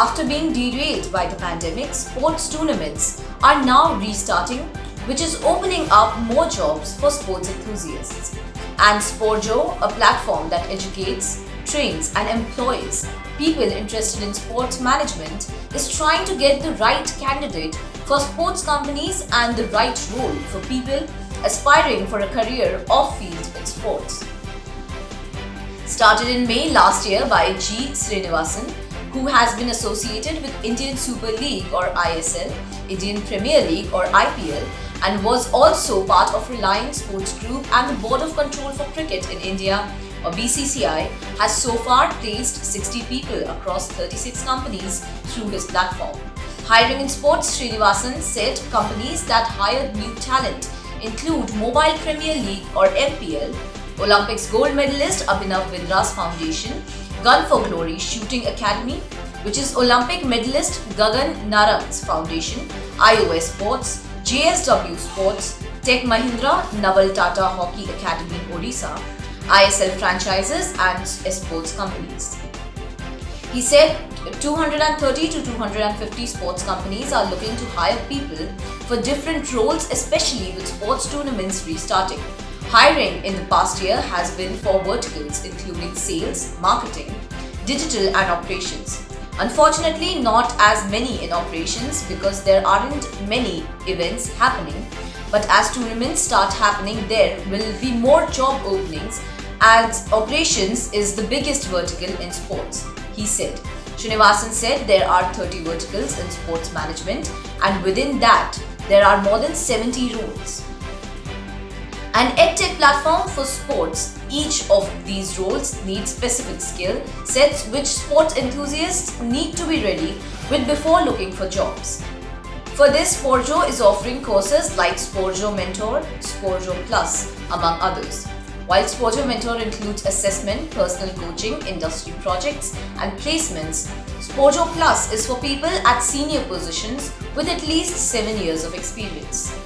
After being derailed by the pandemic, sports tournaments are now restarting, which is opening up more jobs for sports enthusiasts. And Sportjo, a platform that educates, trains, and employs people interested in sports management, is trying to get the right candidate for sports companies and the right role for people aspiring for a career off-field in sports. Started in May last year by G. Srinivasan, who has been associated with Indian Super League or ISL, Indian Premier League or IPL, and was also part of Reliance Sports Group and the Board of Control for Cricket in India or BCCI, has so far placed 60 people across 36 companies through his platform. Hiring in sports, Srinivasan said companies that hired new talent include Mobile Premier League or MPL, Olympics gold medalist Abhinav Bindra's foundation, Gun for Glory Shooting Academy, which is Olympic medalist Gagan Narang's foundation, iOS Sports, JSW Sports, Tech Mahindra Naval Tata Hockey Academy Odisha, ISL franchises and sports companies. He said 230 to 250 sports companies are looking to hire people for different roles, especially with sports tournaments restarting. Hiring in the past year has been for verticals including sales, marketing, digital and operations. Unfortunately, not as many in operations because there aren't many events happening, but as tournaments start happening, there will be more job openings as operations is the biggest vertical in sports, he said. Srinivasan said there are 30 verticals in sports management and within that, there are more than 70 roles. An EdTech platform for sports, each of these roles needs specific skill sets which sports enthusiasts need to be ready with before looking for jobs. For this, Sportjo is offering courses like Sportjo Mentor, Sportjo Plus, among others. While Sportjo Mentor includes assessment, personal coaching, industry projects, and placements, Sportjo Plus is for people at senior positions with at least 7 years of experience.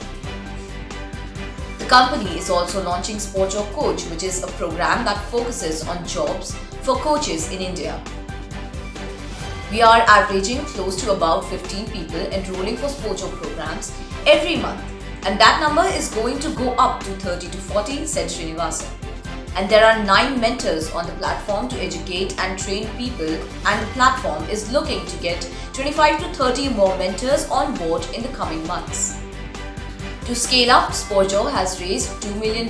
The company is also launching Sportjo Coach, which is a program that focuses on jobs for coaches in India. We are averaging close to about 15 people enrolling for Sportjo programs every month, and that number is going to go up to 30 to 40, said Srinivasan. And there are 9 mentors on the platform to educate and train people, and the platform is looking to get 25 to 30 more mentors on board in the coming months. To scale up, Sportjo has raised $2 million,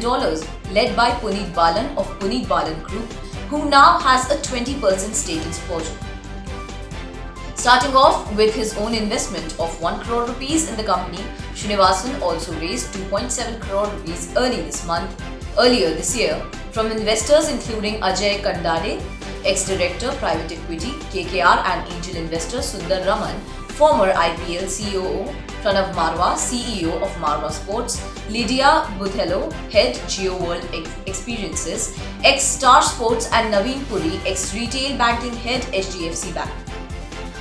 led by Puneet Balan of Puneet Balan Group, who now has a 20% stake in Sportjo. Starting off with his own investment of 1 crore rupees in the company, Srinivasan also raised 2.7 crore rupees earlier this year from investors including Ajay Kandare, ex-director private equity, KKR and angel investor Sundar Raman, former IPL COO, Pranav Marwa, CEO of Marwa Sports, Lydia Buthello, head GeoWorld Experiences, ex-Star Sports and Naveen Puri, ex-retail banking head HDFC Bank.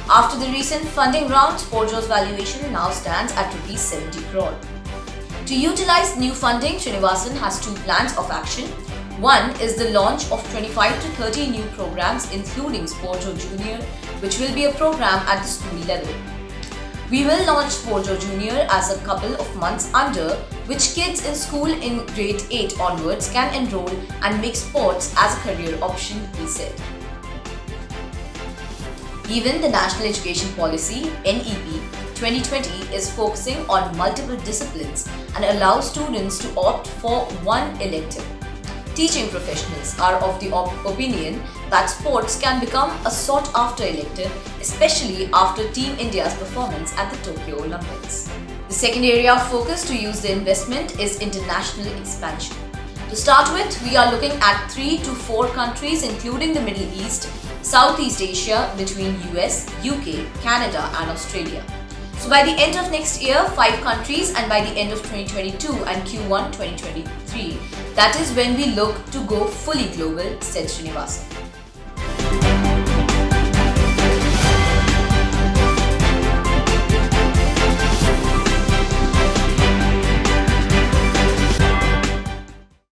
After the recent funding round, Sportjo's valuation now stands at Rs 70 crore. To utilize new funding, Srinivasan has 2 plans of action. One is the launch of 25 to 30 new programs including Sportjo Junior, which will be a program at the school level. We will launch Sportjo Junior as a couple of months under which kids in school in grade 8 onwards can enroll and make sports as a career option, he said. Even the National Education Policy (NEP) 2020 is focusing on multiple disciplines and allows students to opt for one elective. Teaching professionals are of the opinion that sports can become a sought-after elective, especially after Team India's performance at the Tokyo Olympics. The second area of focus to use the investment is international expansion. To start with, we are looking at 3 to 4 countries including the Middle East, Southeast Asia between US, UK, Canada and Australia. So by the end of next year, 5 countries, and by the end of 2022 and Q1 2023, that is when we look to go fully global, said Srinivasan.